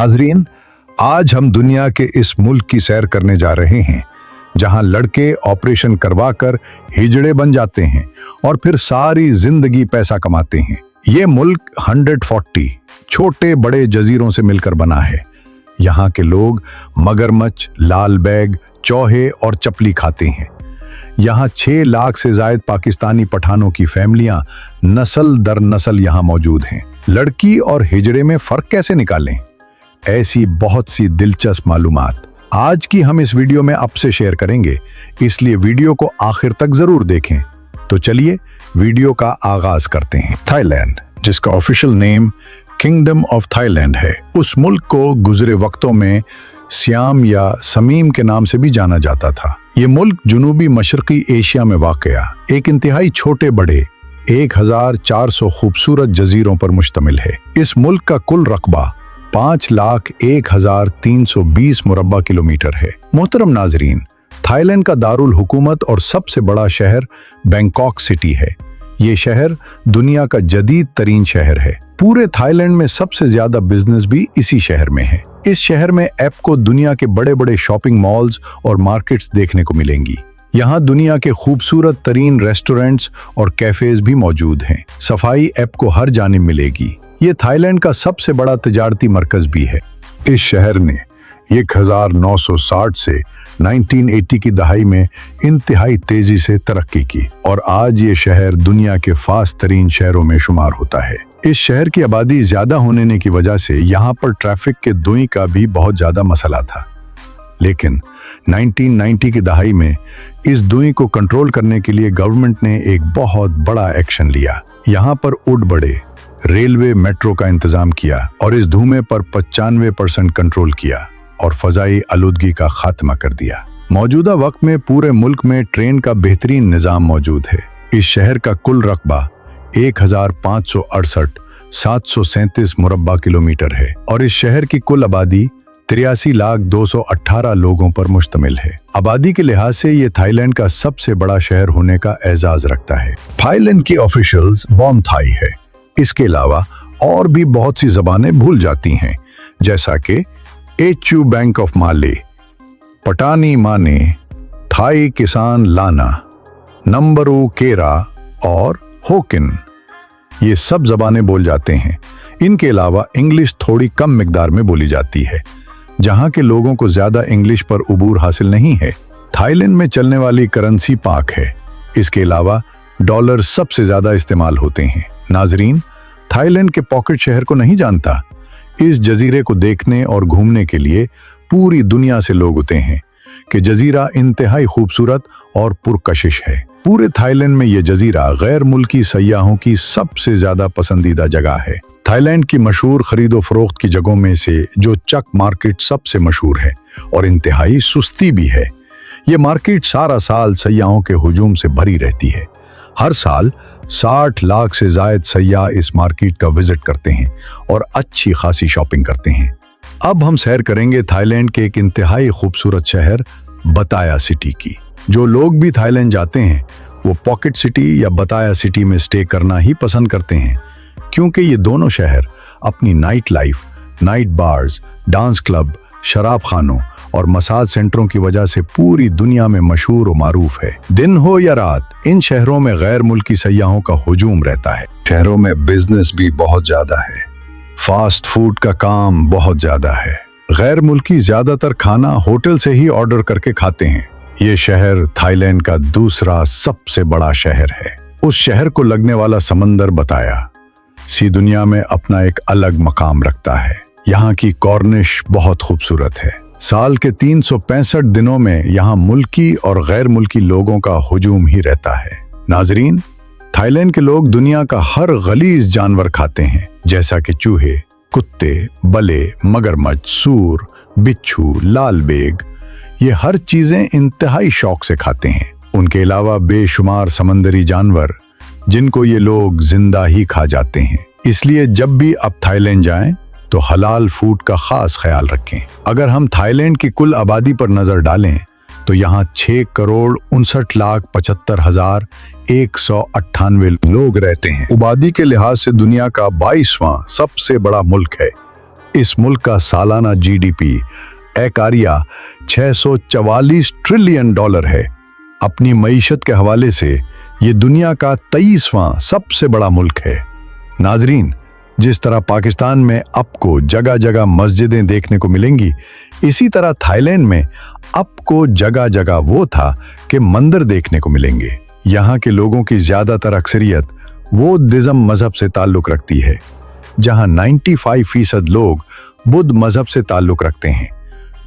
नाज़रीन, आज हम दुनिया के इस मुल्क की सैर करने जा रहे हैं जहां लड़के ऑपरेशन करवाकर हिजड़े बन जाते हैं और फिर सारी जिंदगी पैसा कमाते हैं। ये मुल्क 140 छोटे बड़े जजीरों से मिलकर बना है। यहाँ के लोग मगरमच्छ, लाल बैग, चौहे और चपली खाते हैं। यहाँ 6 लाख से जायद पाकिस्तानी पठानों की फैमिलियां नस्ल दर नस्ल यहाँ मौजूद हैं। लड़की और हिजड़े में फर्क कैसे निकालें? ऐसी बहुत सी दिलचस्प मालूमात आज की हम इस वीडियो में आपसे शेयर करेंगे, इसलिए वीडियो को आखिर तक जरूर देखें। तो चलिए वीडियो का आगाज करते हैं। थाईलैंड, जिसका official name kingdom of Thailand है, उस मुल्क को गुजरे वक्तों में सियाम या समीम के नाम से भी जाना जाता था। ये मुल्क जुनूबी मशरकी एशिया में वाक़या एक इंतहाई छोटे बड़े 1400 खूबसूरत जजीरों पर मुश्तमिल है। इस मुल्क का कुल रकबा 5,01,320 मुरब्बा किलोमीटर है। मोहतरम नाजरीन, थाईलैंड का दारुल हुकूमत और सबसे बड़ा शहर बैंकॉक सिटी है। ये शहर दुनिया का जदीद तरीन शहर है। पूरे थाईलैंड में सबसे ज्यादा बिजनेस भी इसी शहर में है। इस शहर में आपको दुनिया के बड़े बड़े शॉपिंग मॉल्स और मार्केट्स देखने को मिलेंगी। यहाँ दुनिया के खूबसूरत तरीन रेस्टोरेंट्स और कैफेज भी मौजूद हैं। सफाई आपको हर जानिब मिलेगी। ये थाईलैंड का सबसे बड़ा तिजारती मरकज भी है। इस शहर ने 1960 से 1980 की दहाई में इंतहाई तेजी से तरक्की की और आज ये शहर दुनिया के फास्ट तरीन शहरों में शुमार होता है। इस शहर की आबादी ज्यादा होने की वजह से यहाँ पर ट्रैफिक के दुई का भी बहुत ज्यादा मसला था, लेकिन 1990 की दहाई में इस दुई को कंट्रोल करने के लिए गवर्नमेंट ने एक बहुत बड़ा एक्शन लिया। यहाँ पर उड़ बड़े रेलवे मेट्रो का इंतजाम किया और इस धुएं पर 95% कंट्रोल किया और फजाई आलूदगी का खात्मा कर दिया। मौजूदा वक्त में पूरे मुल्क में ट्रेन का बेहतरीन निजाम मौजूद है। इस शहर का कुल रकबा 1568,737 मुरब्बा किलोमीटर है और इस शहर की कुल आबादी 83,218 लोगों पर मुश्तमिल है। आबादी के लिहाज से ये थाईलैंड का सबसे बड़ा शहर होने का एजाज रखता है। थाईलैंड की ऑफिशियल्स बॉन थाई है। इसके अलावा और भी बहुत सी जबानें भूल जाती हैं, जैसा कि एचू बैंक ऑफ माले, पटानी माने, थाई किसान लाना, नंबरू केरा और होकिन। ये सब जबानें बोल जाते हैं। इनके अलावा इंग्लिश थोड़ी कम मिकदार में बोली जाती है। जहां के लोगों को ज्यादा इंग्लिश पर उबूर हासिल नहीं है। थाईलैंड में चलने वाली करेंसी पाक है। इसके अलावा डॉलर सबसे ज्यादा इस्तेमाल होते हैं। नाजरीन, थाईलैंड के पॉकेट शहर को नहीं जानता। इस जजीरे को देखने और घूमने के लिए पूरी दुनिया से लोग आते हैं कि जजीरा इंतहाई खूबसूरत और पुरकशिश है। पूरे थाईलैंड में ये जजीरा गैर मुल्की सयाहों की सबसे ज्यादा पसंदीदा जगह है। थाईलैंड की मशहूर खरीदो फरोख्त की जगहों में से जो चक मार्केट सबसे मशहूर है और इंतहाई सुस्ती भी है। ये मार्केट सारा साल सयाहों के हुजूम से भरी रहती है। हर साल 60 लाख से जायद सयाह इस मार्केट का विजिट करते हैं और अच्छी खासी शॉपिंग करते हैं। अब हम सैर करेंगे थाईलैंड के एक इंतहाई खूबसूरत शहर बताया सिटी की। जो लोग भी थाईलैंड जाते हैं वो पॉकेट सिटी या बताया सिटी में स्टे करना ही पसंद करते हैं, क्योंकि ये दोनों शहर अपनी night life, night bars, dance club, शराब खानों और मसाज सेंटरों की वजह से पूरी दुनिया में मशहूर और मारूफ है। दिन हो या रात, इन शहरों में गैर मुल्की सयाहों का हुजूम रहता है। शहरों में बिजनेस भी बहुत ज्यादा है। फास्ट फूड का काम बहुत ज्यादा है। गैर मुल्की ज्यादातर खाना होटल से ही ऑर्डर करके खाते हैं। ये शहर थाईलैंड का दूसरा सबसे बड़ा शहर है। उस शहर को लगने वाला समंदर बताया सी दुनिया में अपना एक अलग मकाम रखता है। यहाँ की कॉर्निश बहुत खूबसूरत है। साल के 365 दिनों में यहाँ मुल्की और गैर मुल्की लोगों का हुजूम ही रहता है। नाजरीन, थाईलैंड के लोग दुनिया का हर गलीज जानवर खाते हैं, जैसा कि चूहे, कुत्ते, बले, मगरमच्छ, सूर, बिच्छू, लाल बेग। ये हर चीजें इंतहाई शौक से खाते हैं। उनके अलावा बेशुमार समंदरी जानवर जिनको ये लोग जिंदा ही खा जाते हैं। इसलिए जब भी आप थाईलैंड जाएं तो हलाल फूड का खास ख्याल रखें। अगर हम थाईलैंड की कुल आबादी पर नजर डालें तो यहाँ 6,59,198 लोग रहते हैं। आबादी के लिहाज से दुनिया का 22वां सबसे बड़ा मुल्क है। इस मुल्क का सालाना जीडीपी एकारिया $644 ट्रिलियन है। अपनी मईशत के हवाले से ये दुनिया का 23वां सबसे बड़ा मुल्क है। नाजरीन, जिस तरह पाकिस्तान में आपको जगह जगह मस्जिदें देखने को मिलेंगी, इसी तरह थाईलैंड में आपको जगह जगह वो था कि मंदिर देखने को मिलेंगे। यहाँ के लोगों की ज्यादातर अक्सरियत बुद्धिज्म मजहब से ताल्लुक रखती है, जहाँ 95% लोग बुद्ध मजहब से ताल्लुक रखते हैं।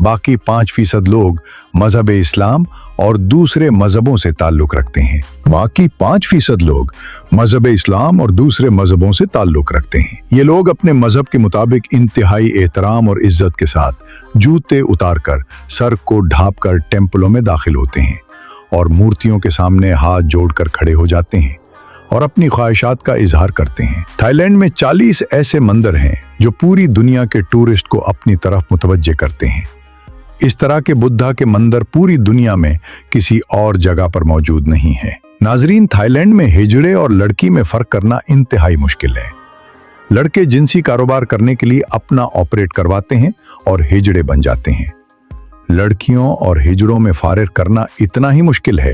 बाकी 5% लोग मजहब इस्लाम और दूसरे मजहबों से ताल्लुक रखते हैं। ये लोग अपने मजहब के मुताबिक इंतहाई एहतराम और इज्जत के साथ जूते उतारकर सर को ढांपकर टेम्पलों में दाखिल होते हैं और मूर्तियों के सामने हाथ जोड़कर खड़े हो जाते हैं और अपनी ख्वाहिशात का इजहार करते हैं। थाईलैंड में 40 ऐसे मंदिर हैं जो पूरी दुनिया के टूरिस्ट को अपनी तरफ मुतवज्जे करते हैं। इस तरह के बुद्धा के मंदिर पूरी दुनिया में किसी और जगह पर मौजूद नहीं है। नाजरीन, थाईलैंड में हिजड़े और लड़की में फर्क करना इंतहाई मुश्किल है। लड़के जिनसी कारोबार करने के लिए अपना ऑपरेट करवाते हैं और हिजड़े बन जाते हैं। लड़कियों और हिजड़ों में फारिग करना इतना ही मुश्किल है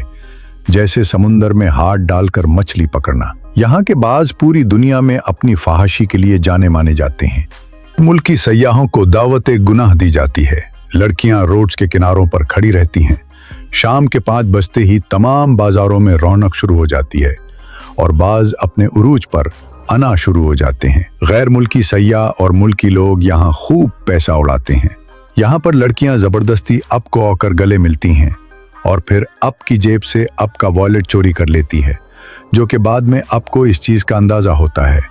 जैसे समुंदर में हाथ डालकर मछली पकड़ना। यहाँ के बाज पूरी दुनिया में अपनी फहाशी के लिए जाने माने जाते हैं। मुल्की सयाहों को दावत गुनाह दी जाती है। लड़कियां रोड्स के किनारों पर खड़ी रहती हैं। शाम के 5 बजते ही तमाम बाजारों में रौनक शुरू हो जाती है और बाज अपने उरूज पर आना शुरू हो जाते हैं। गैर मुल्की सयाह और मुल्की लोग यहाँ खूब पैसा उड़ाते हैं। यहाँ पर लड़कियां जबरदस्ती अप को आकर गले मिलती हैं और फिर अप की जेब से अप का वॉलेट चोरी कर लेती है, जो कि बाद में अप को इस चीज का अंदाजा होता है।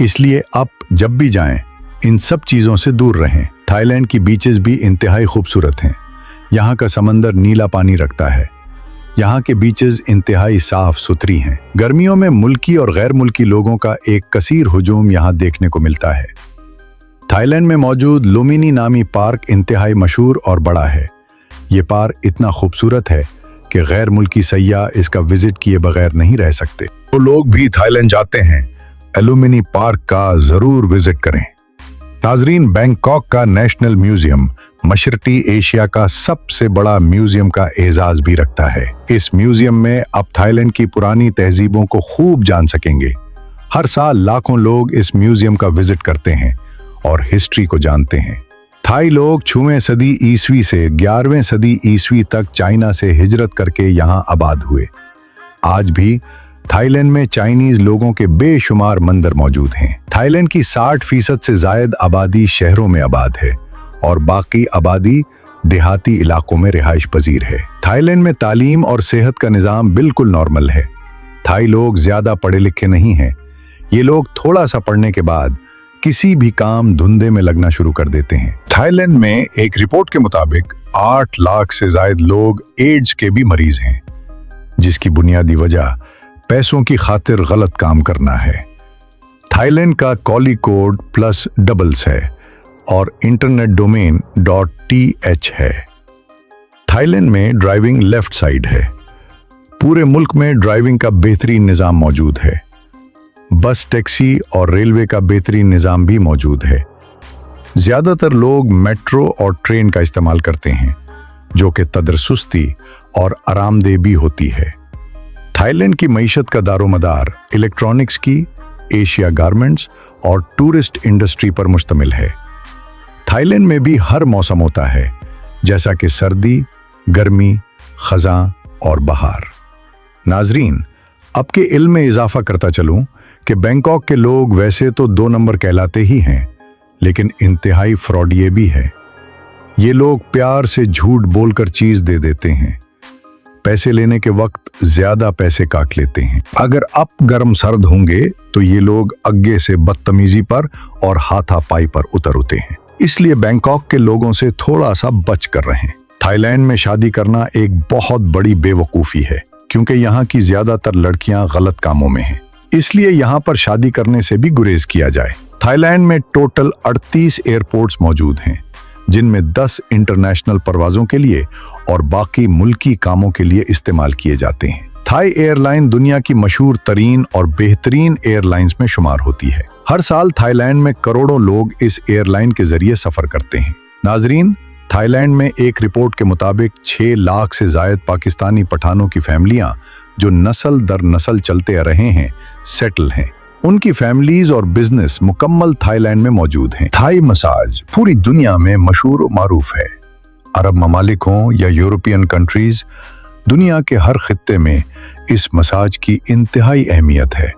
इसलिए अप जब भी जाएं, इन सब चीजों से दूर रहें। थाईलैंड की बीचेस भी इंतहाई खूबसूरत हैं। यहाँ का समंदर नीला पानी रखता है। यहाँ के बीचेस इंतहाई साफ सुथरी हैं। गर्मियों में मुल्की और गैर मुल्की लोगों का एक कसीर हुजूम यहाँ देखने को मिलता है। थाईलैंड में मौजूद लुम्बिनी नामी पार्क इंतहाई मशहूर और बड़ा है। ये पार्क इतना खूबसूरत है कि गैर मुल्की सयाह इसका विजिट किए बगैर नहीं रह सकते। तो लोग भी थाईलैंड जाते हैं, लुम्बिनी पार्क का जरूर विजिट करें। नाजरीन, बैंकॉक का नेशनल म्यूजियम मशरकी एशिया का सबसे बड़ा म्यूजियम का एजाज भी रखता है। इस म्यूजियम में आप थाईलैंड की पुरानी तहजीबों को खूब जान सकेंगे। हर साल लाखों लोग इस म्यूजियम का विजिट करते हैं और हिस्ट्री को जानते हैं। थाई लोग 6वीं सदी ईस्वी से 11वीं सदी ईस्वी तक चाइना से हिजरत करके यहाँ आबाद हुए। आज भी थाईलैंड में चाइनीज लोगों के बेशुमार मंदिर मौजूद हैं। थाईलैंड की 60% से जायद आबादी शहरों में आबाद है और बाकी आबादी देहाती इलाकों में रिहाइश पजीर है। थाईलैंड में तालीम और सेहत का निज़ाम बिल्कुल नॉर्मल है। थाई लोग ज्यादा पढ़े लिखे नहीं हैं। ये लोग थोड़ा सा पढ़ने के बाद किसी भी काम धंधे में लगना शुरू कर देते हैं। थाईलैंड में एक रिपोर्ट के मुताबिक 8 लाख से जायद लोग एड्स के भी मरीज हैं, जिसकी बुनियादी वजह पैसों की खातिर गलत काम करना है। थाईलैंड का कॉली कोड +" है और इंटरनेट डोमेन .th है। थाईलैंड में ड्राइविंग लेफ्ट साइड है। पूरे मुल्क में ड्राइविंग का बेहतरीन निज़ाम मौजूद है। बस, टैक्सी और रेलवे का बेहतरीन निज़ाम भी मौजूद है। ज़्यादातर लोग मेट्रो और ट्रेन का इस्तेमाल करते हैं, जो कि तदरसुस्ती और आरामदेह भी होती है। थाईलैंड की मईशत का दारोमदार इलेक्ट्रॉनिक्स की, एशिया गारमेंट्स और टूरिस्ट इंडस्ट्री पर मुश्तमिल है। थाईलैंड में भी हर मौसम होता है, जैसा कि सर्दी, गर्मी, खज़ां और बहार। नाजरीन, अब के इल्म में इजाफा करता चलूं कि बैंकॉक के लोग वैसे तो 2 नंबर कहलाते ही हैं, लेकिन इंतहाई फ्रॉडिये भी है। ये लोग प्यार से झूठ बोलकर चीज दे देते हैं। पैसे लेने के वक्त ज्यादा पैसे काट लेते हैं। अगर आप गर्म सर्द होंगे तो ये लोग आगे से बदतमीजी पर और हाथापाई पर उतरते हैं। इसलिए बैंकॉक के लोगों से थोड़ा सा बच कर रहें। थाईलैंड में शादी करना एक बहुत बड़ी बेवकूफ़ी है, क्योंकि यहाँ की ज्यादातर लड़कियां गलत कामों में हैं। इसलिए यहाँ पर शादी करने से भी गुरेज किया जाए। थाईलैंड में टोटल 38 एयरपोर्ट्स मौजूद हैं, जिनमें 10 इंटरनेशनल परवाज़ों के लिए और बाकी मुल्की कामों के लिए इस्तेमाल किए जाते हैं। थाई एयरलाइन दुनिया की मशहूर तरीन और बेहतरीन एयरलाइंस में शुमार होती है। हर साल थाईलैंड में करोड़ों लोग इस एयरलाइन के जरिए सफर करते हैं। नाजरीन, थाईलैंड में एक रिपोर्ट के मुताबिक 6 लाख से जायद पाकिस्तानी पठानों की फैमिलियां जो नस्ल दर नस्ल चलते आ रहे हैं, सेटल हैं। उनकी फैमिलीज और बिजनेस मुकम्मल थाईलैंड में मौजूद हैं। थाई मसाज पूरी दुनिया में मशहूर और मारूफ है। अरब ममालिक हों या यूरोपियन कंट्रीज, दुनिया के हर खित्ते में इस मसाज की इंतहाई अहमियत है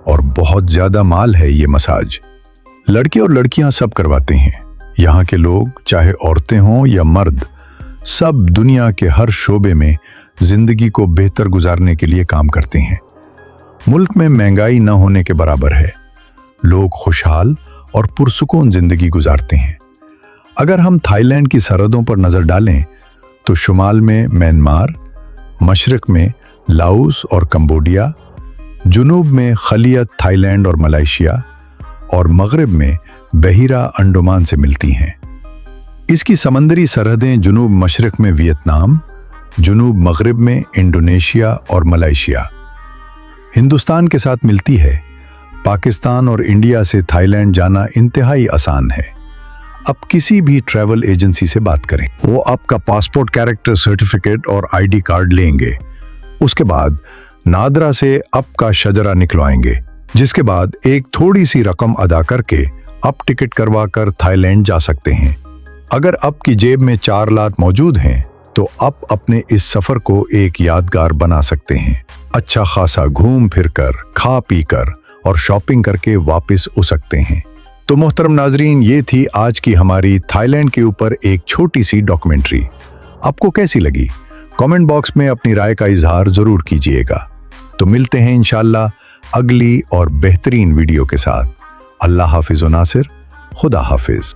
और बहुत ज्यादा माल है ये मसाज। लड़के और लड़कियां सब करवाते हैं। यहाँ के लोग, चाहे औरतें हों या मर्द, सब दुनिया के हर शोबे में जिंदगी को बेहतर गुजारने के लिए काम करते हैं। मुल्क में महंगाई न होने के बराबर है। लोग खुशहाल और पुरसुकून जिंदगी गुजारते हैं। अगर हम थाईलैंड की सरहदों पर नजर डालें तो शुमाल में म्यांमार, मशरक में लाओस और कंबोडिया, जुनूब में खलियत थाईलैंड और मलेशिया और मगरिब में बहिरा अंडमान से मिलती हैं। इसकी समंदरी सरहदें जुनूब मशरक में वियतनाम, जुनूब मगरिब में इंडोनेशिया और मलेशिया हिंदुस्तान के साथ मिलती है। पाकिस्तान और इंडिया से थाईलैंड जाना इंतहाई आसान है। अब किसी भी ट्रैवल एजेंसी से बात करें, वो आपका पासपोर्ट, कैरेक्टर सर्टिफिकेट और आईडी कार्ड लेंगे। उसके बाद नादरा से अप का शजरा निकलवाएंगे, जिसके बाद एक थोड़ी सी रकम अदा करके अप टिकट करवा कर थाईलैंड जा सकते हैं। अगर अप की जेब में 4 लाख मौजूद हैं तो अप अपने इस सफर को एक यादगार बना सकते हैं। अच्छा खासा घूम फिर कर, खा पी कर और शॉपिंग करके वापस हो सकते हैं। तो मोहतरम नाजरीन, ये थी आज की हमारी थाईलैंड के ऊपर एक छोटी सी डॉक्यूमेंट्री। आपको कैसी लगी? कमेंट बॉक्स में अपनी राय का इजहार जरूर कीजिएगा। तो मिलते हैं इंशाल्लाह अगली और बेहतरीन वीडियो के साथ। अल्लाह हाफिज व नासिर, खुदा हाफिज।